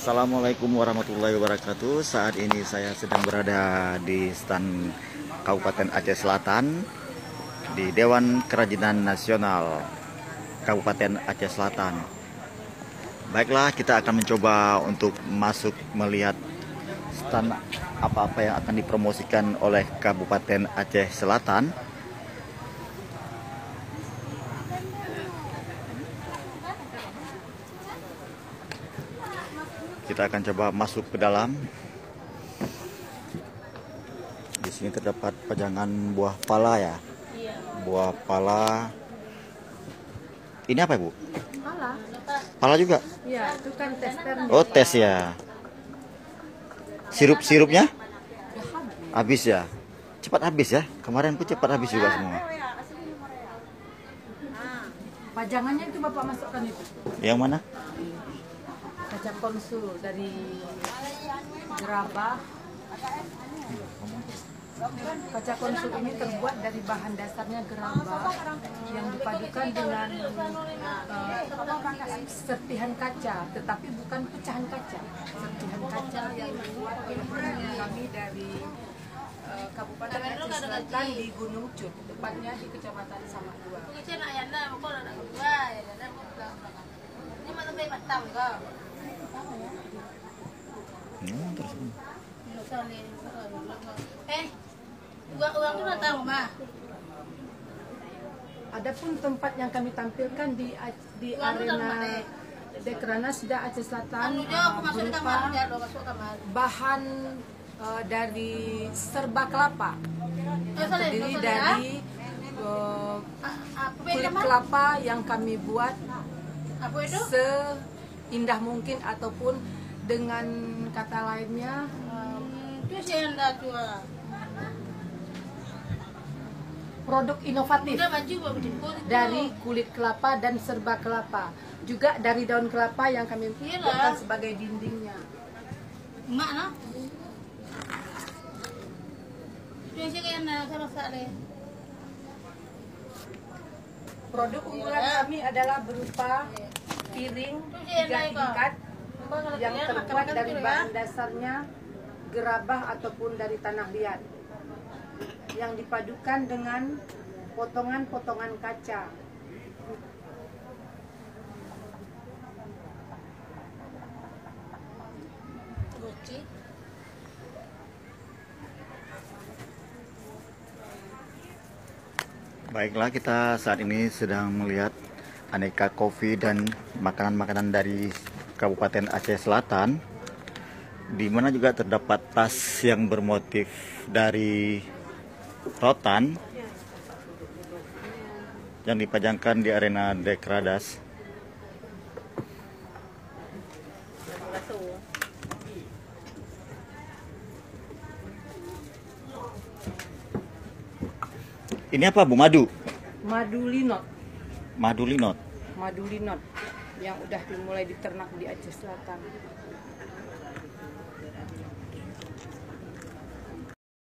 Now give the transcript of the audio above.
Assalamualaikum warahmatullahi wabarakatuh. Saat ini saya sedang berada di stan Kabupaten Aceh Selatan di Dewan Kerajinan Nasional Kabupaten Aceh Selatan. Baiklah, kita akan mencoba untuk masuk melihat stan apa-apa yang akan dipromosikan oleh Kabupaten Aceh Selatan. Kita akan coba masuk ke dalam. Di sini terdapat pajangan buah pala ya. Buah pala. Ini apa, Bu? Pala. Pala juga? Ya, itu kan testernya. Oh, tes ya. Sirup-sirupnya? Habis ya. Cepat habis ya. Kemarin pun cepat habis juga semua. Pajangannya itu Bapak masukkan itu. Yang mana? Kaca konsul dari gerabah. Kaca konsul ini terbuat dari bahan dasarnya gerabah yang dipadukan dengan serpihan kaca, tetapi bukan pecahan kaca. Serpihan kaca yang dibuat oleh kami dari Kabupaten Aceh Selatan di Gunung Cut, tepatnya di Kecamatan Samak Dua. Uang itu datang rumah. Adapun tempat yang kami tampilkan di arena Dekranasda Aceh Selatan berupa bahan dari serba kelapa yang terdiri dari kulit kelapa yang kami buat seindah mungkin ataupun dengan kata lainnya produk inovatif dari kulit kelapa dan serba kelapa, juga dari daun kelapa yang kami buatkan sebagai dindingnya. Mak no? Produk unggulan kami adalah berupa piring 3 tingkat yang terbuat dari bahan dasarnya gerabah ataupun dari tanah liat, yang dipadukan dengan potongan-potongan kaca. Baiklah, kita saat ini sedang melihat aneka kopi dan makanan-makanan dari Kabupaten Aceh Selatan, di mana juga terdapat tas yang bermotif dari rotan yang dipajangkan di arena Dekradas. Ini apa, Bu? Madu? Madu linot. Madu linot. Madu linot yang udah dimulai diternak di Aceh Selatan.